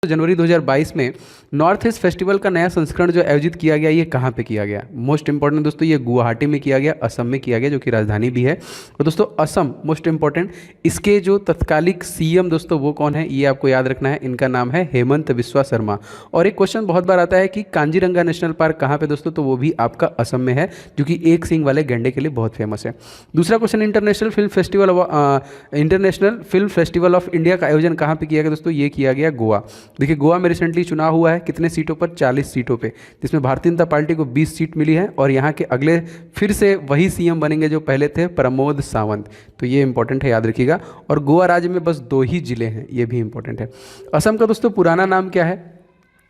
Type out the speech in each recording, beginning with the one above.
जनवरी 2022 में north east festival का नया संस्करण जो आयोजित किया गया, ये कहाँ पे किया गया? मोस्ट इंपॉर्टेंट दोस्तों, ये गुवाहाटी में किया गया, असम में किया गया, जो कि राजधानी भी है। और दोस्तों असम मोस्ट इंपॉर्टेंट, इसके जो तत्कालिक सीएम दोस्तों वो कौन है, ये आपको याद रखना है। इनका नाम है हेमंत बिस्वा शर्मा। और एक क्वेश्चन बहुत बार आता है कि कांजीरंगा नेशनल पार्क कहाँ पे दोस्तों, तो वो भी आपका असम में है, जो कि एक सींग वाले गैंडे के लिए बहुत फेमस है। दूसरा question, international film festival of India का आयोजन कहाँ पे किया गया दोस्तों? ये किया गया गोवा। देखिए गोवा में रिसेंटली चुनाव हुआ है, कितने सीटों पर? 40 सीटों पे, जिसमें भारतीय जनता पार्टी को 20 सीट मिली है। और यहाँ के अगले फिर से वही सीएम बनेंगे जो पहले थे, प्रमोद सावंत। तो ये इंपॉर्टेंट है, याद रखिएगा। और गोवा राज्य में बस 2 ही जिले हैं, ये भी इंपॉर्टेंट है। असम का दोस्तों पुराना नाम क्या है?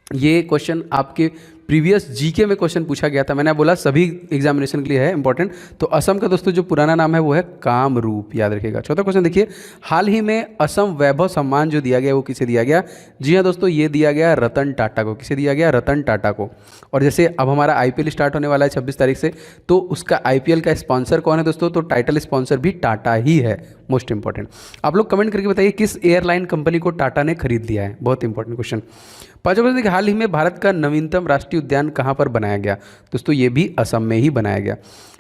ये क्वेश्चन आपके प्रीवियस जीके में क्वेश्चन पूछा गया था। मैंने बोला सभी एग्जामिनेशन के लिए है इंपॉर्टेंट। तो असम का दोस्तों जो पुराना नाम है वो है कामरूप, याद रखिएगा। चौथा क्वेश्चन देखिए, हाल ही में असम वैभव सम्मान जो दिया गया वो किसे दिया गया? जी हाँ दोस्तों, ये दिया गया रतन टाटा को। किसे दिया गया? रतन टाटा को। और जैसे अब हमारा आईपीएल स्टार्ट होने वाला है 26 तारीख से, तो उसका आईपीएल का स्पॉन्सर कौन है दोस्तों? तो टाइटल स्पॉन्सर भी टाटा ही है। मोस्ट इंपॉर्टेंट, आप लोग कमेंट करके बताइए किस एयरलाइन कंपनी को टाटा ने खरीद लिया है। बहुत इंपॉर्टेंट क्वेश्चन। पांचवा क्वेश्चन देखिए, हाल ही में भारत का नवीनतम राष्ट्रीय उद्यान कहाँ पर बनाया गया? दोस्तों ये भी असम में ही बनाया गया।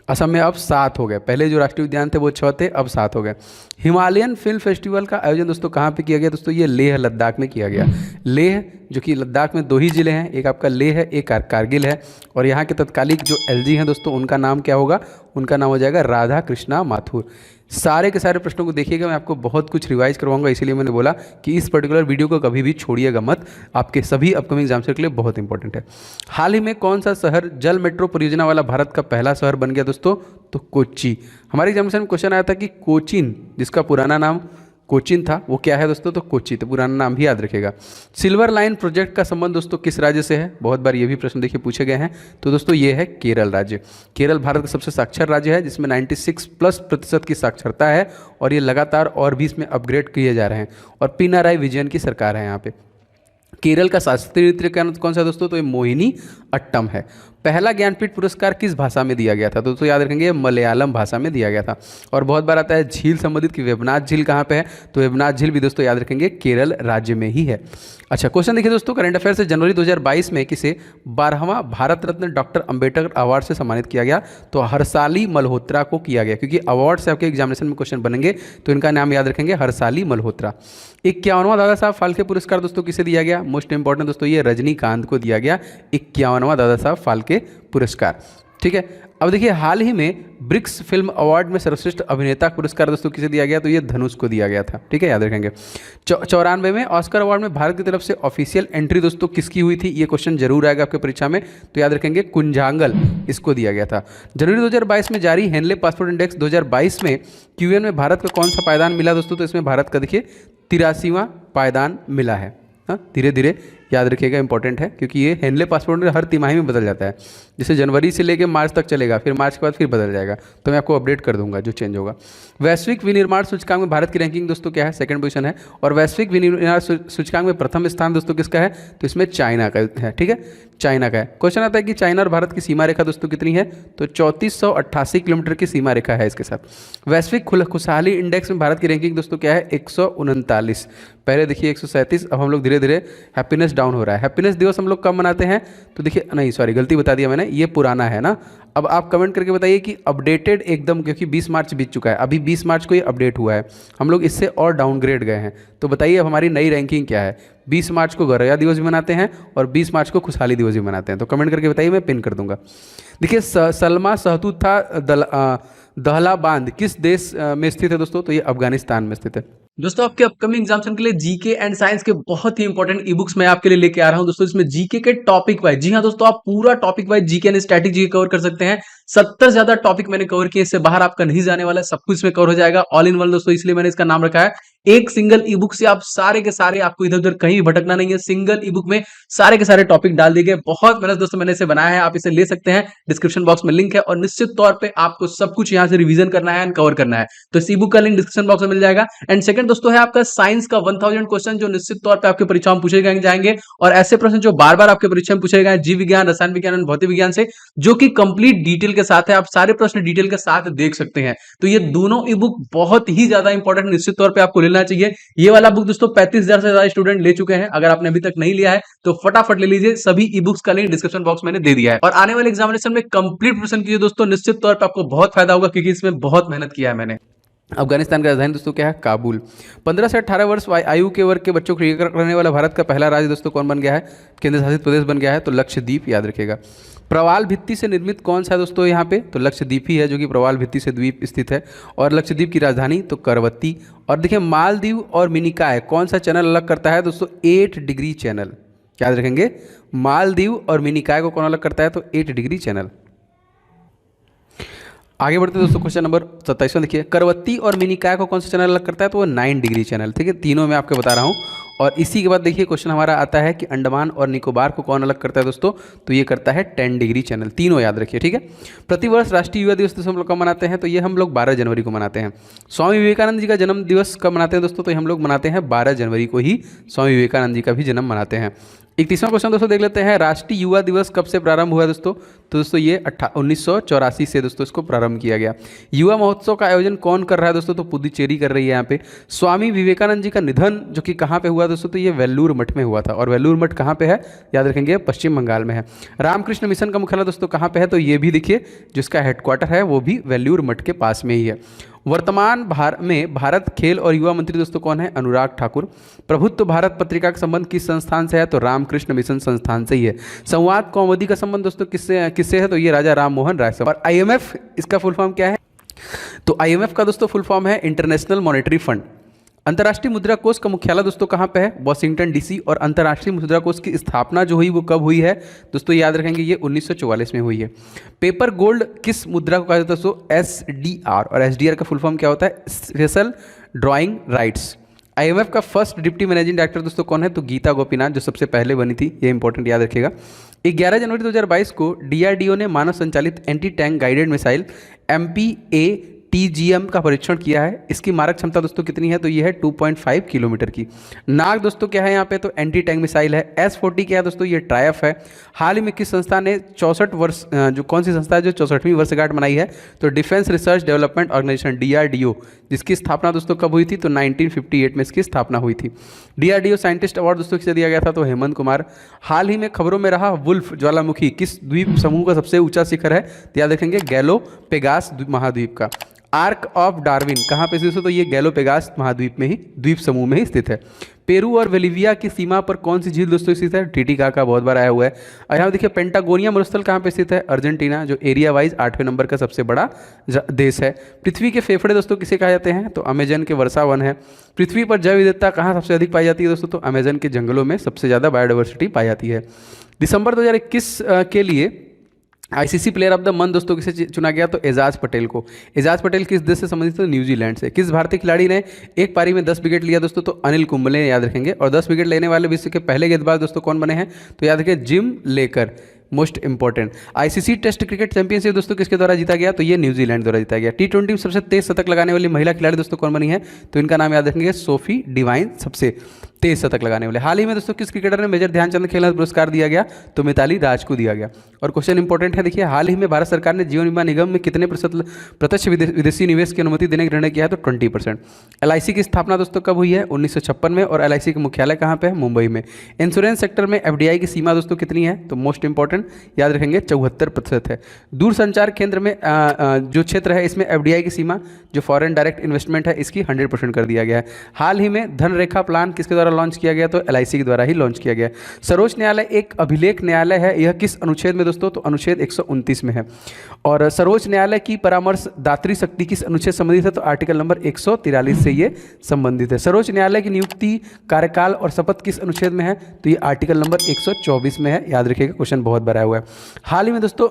असम में अब 7 हो गए, पहले जो राष्ट्रीय उद्यान थे वो 6 थे, अब 7 हो गए। हिमालयन फिल्म फेस्टिवल का आयोजन दोस्तों कहाँ पे किया गया दोस्तों? ये लेह लद्दाख में किया गया। लेह जो कि लद्दाख में 2 ही जिले हैं, एक आपका लेह है, एक कारगिल है। और यहाँ के तत्कालिक जो एलजी हैं दोस्तों, उनका नाम क्या होगा? उनका नाम हो जाएगा राधा कृष्णा माथुर। सारे के सारे प्रश्नों को देखिएगा, मैं आपको बहुत कुछ रिवाइज करवाऊंगा, इसीलिए मैंने बोला कि इस पर्टिकुलर वीडियो को कभी भी छोड़िएगा मत, आपके सभी अपकमिंग एग्जाम्स के लिए बहुत इंपॉर्टेंट है। हाल ही में कौन सा शहर जल मेट्रो परियोजना वाला भारत का पहला शहर बन गया दोस्तों? तो कोच्चि। हमारे एग्जामिनेशन में क्वेश्चन आया था कि कोचीन, जिसका पुराना नाम कोचीन था, वो क्या है दोस्तों? तो कोच्चि। तो पुराना नाम भी याद रखेगा। सिल्वर लाइन प्रोजेक्ट का संबंध दोस्तों किस राज्य से है? बहुत बार ये भी प्रश्न देखिए पूछे गए हैं। तो दोस्तों ये है केरल राज्य। केरल भारत का सबसे साक्षर राज्य है, जिसमें 96+% की साक्षरता है। और ये लगातार और भी इसमें अपग्रेड किए जा रहे हैं। और पिनाराई विजयन की सरकार है यहाँ पे। केरल का शास्त्रीय नृत्य कौन सा दोस्तों? तो ये मोहिनी अट्टम है। पहला ज्ञानपीठ पुरस्कार किस भाषा में दिया गया था? दोस्तों याद रखेंगे, मलयालम भाषा में दिया गया था। और बहुत बार आता है झील संबंधित कि वेबनाथ झील कहाँ पे है? तो वेबनाथ झील भी दोस्तों याद रखेंगे केरल राज्य में ही है। अच्छा क्वेश्चन देखिए दोस्तों, करंट अफेयर से जनवरी 2022 में किसे 12वां भारत रत्न डॉक्टर अंबेडकर अवार्ड से सम्मानित किया गया? तो हर्षाली मल्होत्रा को किया गया, क्योंकि अवार्ड से आपके एग्जामिनेशन में क्वेश्चन बनेंगे, तो इनका नाम याद रखेंगे, हर्षाली मल्होत्रा। 51वां दादा साहब फाल्के पुरस्कार दोस्तों किसे दिया गया? मोस्ट इंपॉर्टेंट दोस्तों, ये रजनीकांत को दिया गया 51वां दादा साहब फाल्के पुरस्कार। ठीक है, अब देखिए हाल ही में ब्रिक्स फिल्म अवार्ड में सर्वश्रेष्ठ अभिनेता पुरस्कार दोस्तों किसे दिया गया? तो ये धनुष को दिया गया था। ठीक है, याद रखेंगे। 94वें ऑस्कर अवार्ड में भारत की तरफ से ऑफिशियल एंट्री दोस्तों किसकी हुई थी? ये क्वेश्चन जरूर आएगा आपके परीक्षा में, तो याद रखेंगे कुंजांगल, इसको दिया गया था। जनवरी 2022 में जारी हेनले पासपोर्ट इंडेक्स 2022 में क्यूएन में भारत का कौन सा पायदान मिला दोस्तों? तो इसमें भारत का देखिए 83वां पायदान मिला है। हाँ, धीरे धीरे याद रखिएगा, इंपॉर्टेंट है, क्योंकि ये हेनले पासपोर्ट में हर तिमाही में बदल जाता है। जैसे जनवरी से लेकर मार्च तक चलेगा, फिर मार्च के बाद फिर बदल जाएगा, तो मैं आपको अपडेट कर दूंगा जो चेंज होगा। वैश्विक विनिर्माण सूचकांक में भारत की रैंकिंग दोस्तों क्या है? 2nd पोजीशन है। और वैश्विक विनिर्माण सूचकांक में प्रथम स्थान दोस्तों किसका है? तो इसमें चाइना का है। ठीक है, चाइना का है। क्वेश्चन आता है कि चाइना और भारत की सीमा रेखा दोस्तों कितनी है? तो 3488 किलोमीटर की सीमा रेखा है इसके साथ। वैश्विक खुशहाली इंडेक्स में भारत की रैंकिंग दोस्तों क्या है? 139। पहले देखिए 137, अब हम लोग धीरे धीरे हैप्पीनेस डाउन हो रहा है। हैप्पीनेस दिवस हम लोग कब मनाते हैं? तो देखिए, नहीं सॉरी गलती बता दिया मैंने, ये पुराना है ना। अब आप कमेंट करके बताइए कि अपडेटेड एकदम, क्योंकि 20 मार्च बीत चुका है, अभी 20 मार्च को ये अपडेट हुआ है, हम लोग इससे और डाउनग्रेड गए हैं। तो बताइए अब हमारी नई रैंकिंग क्या है? 20 मार्च को गौरया दिवस भी मनाते हैं और 20 मार्च को खुशहाली दिवस भी मनाते हैं। तो कमेंट करके बताइए, मैं पिन कर दूंगा। देखिए सलमा सहतूथा दहला बांध किस देश में स्थित है दोस्तों? तो ये अफगानिस्तान में स्थित है। दोस्तों आपके अपकमिंग एग्जामिनेशन के लिए जीके एंड साइंस के बहुत ही इंपॉर्टेंट ई बुक्स मैं आपके लिए लेके आ रहा हूं दोस्तों। इसमें जीके के टॉपिक वाइज, जी हां दोस्तों, आप पूरा topic wise GK and static GK cover कर सकते हैं। 70 से ज्यादा टॉपिक मैंने कवर किए, इससे बाहर आपका नहीं जाने वाला है, सब कुछ इसमें कवर हो जाएगा, ऑल इन वन दोस्तों, इसलिए मैंने इसका नाम रखा है। एक सिंगल ई बुक से आप सारे के सारे, आपको इधर उधर कहीं भी भटकना नहीं है, सिंगल ई बुक में सारे के सारे टॉपिक डाल दिए गए। बहुत मेहनत दोस्तों मैंने इसे बनाया है, आप इसे ले सकते हैं, डिस्क्रिप्शन बॉक्स में लिंक है। और निश्चित तौर पे आपको सब कुछ यहां से रिवीजन करना है एंड कवर करना है, तो इस ई बुक का लिंक डिस्क्रिप्शन बॉक्स में मिल जाएगा। एंड सेकंड एक दोस्तों है आपका साइंस का 1000 क्वेश्चन, जो निश्चित तौर पे आपके परीक्षा में पूछे जाएंगे, और ऐसे प्रश्न जो बार बार आपके परीक्षा में पूछे गए जीव विज्ञान, रसायन विज्ञान और भौतिक विज्ञान से, जो कि कंप्लीट डिटेल के साथ है। आप सारे प्रश्न डिटेल के साथ देख सकते हैं। तो ये दोनों ई बुक बहुत ही ज्यादा इंपॉर्टेंट, निश्चित तौर पर आपको लेना चाहिए। ये वाला बुक दोस्तों 35,000 से ज्यादा स्टूडेंट ले चुके हैं। अगर आपने अभी तक नहीं लिया है तो फटाफट ले लीजिए। सभी ई बुक्स का लिंक डिस्क्रिप्शन बॉक्स मैंने दे दिया है। और आने वाले एग्जामिनेशन में कंप्लीट प्रिपरेशन कीजिए दोस्तों, निश्चित तौर पर आपको बहुत फायदा होगा, क्योंकि इसमें बहुत मेहनत किया है मैंने। अफगानिस्तान का राजधानी दोस्तों क्या है? काबुल। 15 से 18 वर्ष आयु के वर्ग के बच्चों को टीकाकरण करने वाला भारत का पहला राज्य दोस्तों कौन बन गया है? केंद्र शासित प्रदेश बन गया है, तो लक्षद्वीप, याद रखिएगा। प्रवाल भित्ति से निर्मित कौन सा है दोस्तों यहाँ पे? तो लक्षद्वीप ही है, जो कि प्रवाल भित्ति से द्वीप स्थित है। और लक्षद्वीप की राजधानी तो करवत्ती। और देखिए मालदीव और मिनिकॉय कौन सा चैनल अलग करता है दोस्तों? 8 डिग्री चैनल, याद रखेंगे। मालदीव और मिनिकॉय को कौन अलग करता है? तो 8 डिग्री चैनल। आगे बढ़ते हैं दोस्तों, क्वेश्चन नंबर 27 देखिए, करवत्ती और मिनिकॉय को कौन सा चैनल अलग करता है? तो वो 9 डिग्री चैनल, ठीक है। तीनों में आपको बता रहा हूँ। और इसी के बाद देखिए क्वेश्चन हमारा आता है कि अंडमान और निकोबार को कौन अलग करता है दोस्तों? तो ये करता है 10 डिग्री चैनल। तीनों याद रखिए, ठीक है। प्रतिवर्ष राष्ट्रीय युवा दिवस दोस्तों हम लोग कब मनाते हैं? तो ये हम लोग 12 जनवरी को मनाते हैं। स्वामी विवेकानंद जी का जन्म दिवस कब मनाते हैं दोस्तों? तो हम लोग मनाते हैं 12 जनवरी को ही स्वामी विवेकानंद जी का भी जन्म मनाते हैं। 31वां क्वेश्चन दोस्तों देख लेते हैं, राष्ट्रीय युवा दिवस कब से प्रारंभ हुआ दोस्तों? तो दोस्तों ये 1984 से दोस्तों इसको प्रारंभ किया गया। युवा महोत्सव का आयोजन कौन कर रहा है दोस्तों? तो पुदुचेरी कर रही है यहाँ पे। स्वामी विवेकानंद जी का निधन जो कि कहाँ पे हुआ दोस्तों? तो ये वेल्लूर मठ में हुआ था। और वेल्लूर मठ कहाँ पे है? याद रखेंगे, पश्चिम बंगाल में है। रामकृष्ण मिशन का मुख्यालय दोस्तों कहाँ पे है? तो ये भी देखिए जिसका हेडक्वार्टर है वो भी वेल्लूर मठ के पास में ही है। वर्तमान भारत खेल और युवा मंत्री दोस्तों कौन है? अनुराग ठाकुर। प्रभुत्व भारत पत्रिका का संबंध किस संस्थान से है? तो रामकृष्ण मिशन संस्थान से ही है। संवाद कौमुदी का संबंध दोस्तों किससे है? तो ये राजा राम मोहन राय से। और IMF इसका फुल फॉर्म क्या है? तो IMF का दोस्तों फुल फॉर्म है इंटरनेशनल मॉनेटरी फंड। अंतर्राष्ट्रीय मुद्रा कोष का मुख्यालय दोस्तों कहाँ पे है? Washington DC। और अंतर्राष्ट्रीय मुद्रा कोष की स्थापना जो हुई वो कब हुई है दोस्तों? याद रखेंगे ये 1944 में हुई है। पेपर गोल्ड किस मुद्रा को कहा जाता है दोस्तों? SDR। और SDR का फुल फॉर्म क्या होता है? Special drawing rights. IMF का फर्स्ट डिप्टी मैनेजिंग डायरेक्टर दोस्तों कौन है? तो गीता गोपीनाथ, जो सबसे पहले बनी थी। ये इंपॉर्टेंट याद रखिएगा। 11 जनवरी 2022 को DRDO ने मानव संचालित anti tank guided missile MPATGM का परीक्षण किया है। इसकी मारक क्षमता दोस्तों कितनी है? तो ये है 2.5 किलोमीटर की। नाग दोस्तों क्या है यहाँ पे? तो एंटी टैंक मिसाइल है। S40 क्या है दोस्तों? ये ट्रायफ है। हाल ही में किस संस्था ने 64 वर्ष जो कौन सी संस्था है जो 64वीं वर्षगांठ मनाई है? तो defence research development organisation DRDO, जिसकी स्थापना दोस्तों कब हुई थी? तो 1958 में इसकी स्थापना हुई थी। DRDO साइंटिस्ट अवार्ड दोस्तों किसे दिया गया था? तो हेमंत कुमार। हाल ही में खबरों में रहा वुल्फ ज्वालामुखी किस द्वीप समूह का सबसे ऊंचा शिखर है? तो याद रखेंगे गैलोपेगास महाद्वीप का। आर्क ऑफ डार्विन कहाँ पे स्थित है? तो ये गैलोपेगास महाद्वीप में ही, द्वीप समूह में ही स्थित है। पेरू और बोलिविया की सीमा पर कौन सी झील दोस्तों स्थित है? टिटिकाका, बहुत बार आया हुआ है। और यहाँ देखिए पेंटागोनिया मरुस्थल कहाँ पे स्थित है? अर्जेंटीना, जो एरिया वाइज 8वें नंबर का सबसे बड़ा देश है। पृथ्वी के फेफड़े दोस्तों किसे कहा जाते हैं? तो अमेजन के वर्षा वन है। पृथ्वी पर जैव विविधता कहाँ सबसे अधिक पाई जाती है दोस्तों? तो अमेजन के जंगलों में सबसे ज़्यादा बायोडाइवर्सिटी पाई जाती है। दिसंबर 2021 के लिए ICC player of the month दोस्तों किसे चुना गया? तो एजाज पटेल को। एजाज पटेल किस देश से संबंधित? तो न्यूजीलैंड से। किस भारतीय खिलाड़ी ने एक पारी में 10 विकेट लिया दोस्तों? तो अनिल कुंबले, याद रखेंगे। और 10 विकेट लेने वाले विश्व के पहले गेंदबाज दोस्तों कौन बने हैं? तो याद रखें जिम लेकर, most important. ICC test cricket championship दोस्तों किसके द्वारा जीता गया? तो ये न्यूजीलैंड द्वारा जीता गया। T20 में सबसे तेज शतक लगाने वाली महिला खिलाड़ी दोस्तों कौन बनी है? तो इनका नाम याद रखेंगे सोफी डिवाइन, सबसे तेज शतक लगाने वाले। हाल ही में दोस्तों किस क्रिकेटर ने मेजर ध्यानचंद खेल रत्न पुरस्कार दिया गया? तो मिताली राज को दिया गया। और क्वेश्चन इंपॉर्टेंट है, देखिए हाल ही में भारत सरकार ने जीवन बीमा निगम में कितने प्रतिशत प्रत्यक्ष विदेशी निवेश की अनुमति देने का निर्णय किया है? तो 20%। LIC की स्थापना दोस्तों कब हुई है? 1956 में। और LIC का मुख्यालय कहाँ पे है? मुंबई में। इंश्योरेंस सेक्टर में FDI की सीमा दोस्तों कितनी है? तो मोस्ट इंपॉर्टेंट याद रखेंगे 74% है। दूरसंचार केंद्र में जो क्षेत्र है इसमें FDI की सीमा जो फॉरेन डायरेक्ट इन्वेस्टमेंट है इसकी 100% कर दिया गया है। हाल ही में धनरेखा प्लान किसके द्वारा लॉन्च किया गया? तो LIC के द्वारा ही लॉन्च किया गया। सर्वोच्च न्यायालय एक अभिलेख न्यायालय है, यह किस अनुच्छेद में दोस्तों? तो अनुच्छेद 129 में है। और सर्वोच्च न्यायालय की परामर्श दात्री शक्ति किस अनुच्छेद संबंधित है? तो आर्टिकल नंबर 143 से ये संबंधित है। सर्वोच्च न्यायालय की नियुक्ति, कार्यकाल और शपथ किस अनुच्छेद में है? तो ये आर्टिकल नंबर 124 में है, याद रखिएगा, क्वेश्चन बहुत बार आया हुआ है। हाल ही में दोस्तों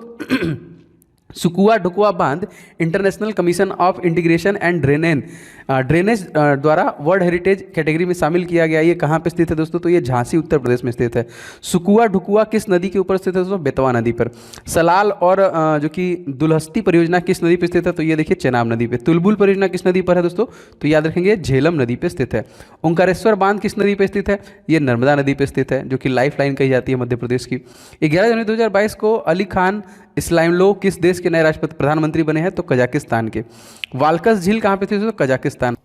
सुकुआ ढुकुआ बांध international commission of integration and drainage द्वारा वर्ल्ड हेरिटेज कैटेगरी में शामिल किया गया। ये कहाँ पे स्थित है दोस्तों? तो ये झांसी उत्तर प्रदेश में स्थित है। सुकुआ ढुकुआ किस नदी के ऊपर स्थित है दोस्तों? बेतवा नदी पर। सलाल और जो कि दुलहस्ती परियोजना किस नदी पर स्थित है? तो ये देखिए चेनाब नदी पे। तुलबुल परियोजना किस नदी पर है दोस्तों? तो याद रखेंगे झेलम नदी पे स्थित है। ओंकारेश्वर बांध किस नदी पे स्थित है? ये नर्मदा नदी पे स्थित है, जो कि लाइफ लाइन कही जाती है मध्य प्रदेश की। 11 जनवरी 2022 को अली खान इस्लाइमलो किस देश के नए राष्ट्रपति प्रधानमंत्री बने हैं? तो कजाकिस्तान के। वाल्कस झील कहाँ पे थी दोस्तों? कजाकिस्तान।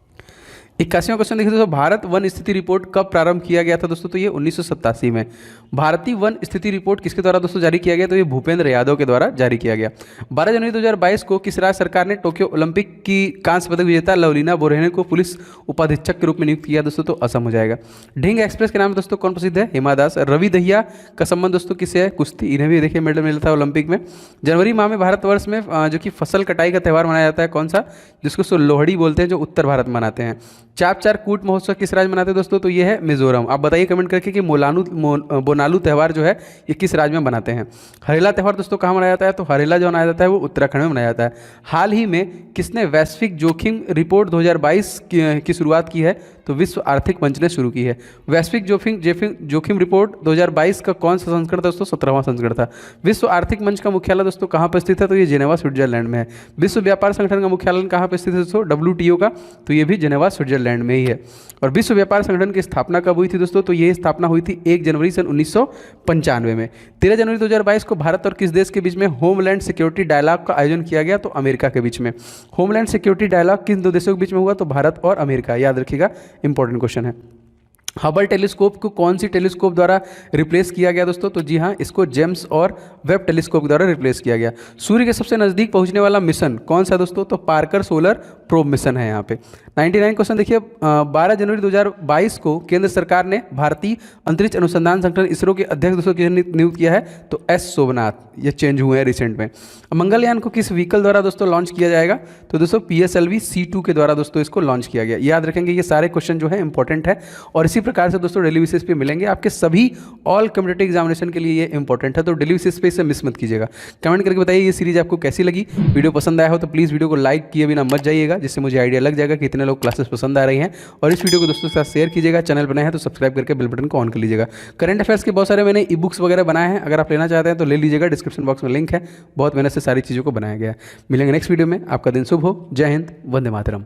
81वां क्वेश्चन देखिए दोस्तों, भारत वन स्थिति रिपोर्ट कब प्रारंभ किया गया था दोस्तों? तो ये 1987 में। भारतीय वन स्थिति रिपोर्ट किसके द्वारा दोस्तों जारी किया गया? तो ये भूपेंद्र यादव के द्वारा जारी किया गया। 12 जनवरी 2022 को किस राज्य सरकार ने टोक्यो ओलंपिक की कांस्य पदक विजेता लवलीना बोरगोहेन को पुलिस उपाधीक्षक के रूप में नियुक्त किया दोस्तों? तो असम हो जाएगा। ढिंग एक्सप्रेस के नाम दोस्तों कौन प्रसिद्ध है? हिमा दास। रवि दहिया का संबंध दोस्तों किससे है? कुश्ती। इन्हें भी देखिए मेडल मिला था ओलंपिक में। जनवरी माह में भारतवर्ष में जो कि फसल कटाई का त्यौहार मनाया जाता है, कौन सा? जिसको लोहड़ी बोलते हैं, जो उत्तर भारत में मनाते हैं। चाप चार कूट महोत्सव किस राज्य में मनाते हैं दोस्तों? तो ये है मिजोरम। आप बताइए कमेंट करके कि बोनालू त्यौहार जो है ये किस राज्य में मनाते हैं। हरेला त्यौहार दोस्तों कहाँ मनाया जाता है? तो हरेला जो मनाया जाता है वो उत्तराखंड में मनाया जाता है। हाल ही में किसने वैश्विक जोखिम रिपोर्ट 2022 की शुरुआत की है? तो विश्व आर्थिक मंच ने शुरू की है। वैश्विक जोखिम रिपोर्ट 2022 का कौन सा संस्करण था दोस्तों? 17वां संस्करण था। विश्व आर्थिक मंच का मुख्यालय दोस्तों कहाँ पर स्थित है? तो ये जेनेवा स्विट्जरलैंड में है। विश्व व्यापार संगठन का मुख्यालय कहाँ पर स्थित है दोस्तों? WTO का। तो ये भी जेनेवा स्विट्जरलैंड में ही है। और विश्व व्यापार संगठन की स्थापना कब हुई थी दोस्तों? तो ये स्थापना हुई थी 1 जनवरी सन 1995 में। 13 जनवरी 2022 को भारत और किस देश के बीच में होमलैंड सिक्योरिटी डायलॉग का आयोजन किया गया? तो अमेरिका के बीच में। होमलैंड सिक्योरिटी डायलॉग किन दो देशों के बीच में हुआ? तो भारत और अमेरिका। याद रखिएगा, इंपॉर्टेंट क्वेश्चन है। हबल टेलीस्कोप को कौन सी टेलीस्कोप द्वारा रिप्लेस किया गया दोस्तों? तो जी हाँ, इसको जेम्स और वेब टेलीस्कोप द्वारा रिप्लेस किया गया। सूर्य के सबसे नज़दीक पहुंचने वाला मिशन कौन सा दोस्तों? तो पार्कर सोलर प्रोब मिशन है यहाँ पे। 99 क्वेश्चन देखिए, 12 जनवरी 2022 को केंद्र सरकार ने भारतीय अंतरिक्ष अनुसंधान संगठन इसरो के अध्यक्ष दोस्तों किसे नियुक्त किया है? तो एस सोमनाथ। ये चेंज हुए हैं रिसेंट में। मंगलयान को किस व्हीकल द्वारा दोस्तों लॉन्च किया जाएगा? तो दोस्तों PSLV C2 के द्वारा दोस्तों इसको लॉन्च किया गया। याद रखेंगे, ये सारे क्वेश्चन जो है इंपॉर्टेंट है और इसी प्रकार से दोस्तों डेली बेसिस पे मिलेंगे आपके सभी ऑल कम्पिटिटिव एग्जामिनेशन के लिए। ये इंपॉर्टेंट है, तो डेली बेसिस पे इसे मिस मत कीजिएगा। कमेंट करके बताइए ये सीरीज आपको कैसी लगी। वीडियो पसंद आया हो तो प्लीज़ वीडियो को लाइक किए बिना मत जाइएगा, जिससे मुझे आइडिया लग जाएगा कि कितने लोग क्लासेस पसंद आ रही हैं। और इस वीडियो को दोस्तों के साथ शेयर कीजिएगा। चैनल बनाए हैं तो सब्सक्राइब करके बेल बटन को ऑन कर लीजिएगा। करंट अफेयर्स के बहुत सारे मैंने ई बुक्स वगैरह बनाए हैं, अगर आप लेना चाहते हैं तो ले लीजिएगा। डिस्क्रिप्शन बॉक्स में लिंक है, बहुत मेहनत से सारी चीज़ों को बनाया गया है। मिलेंगे नेक्स्ट वीडियो में। आपका दिन शुभ हो। जय हिंद, वंदे मातरम।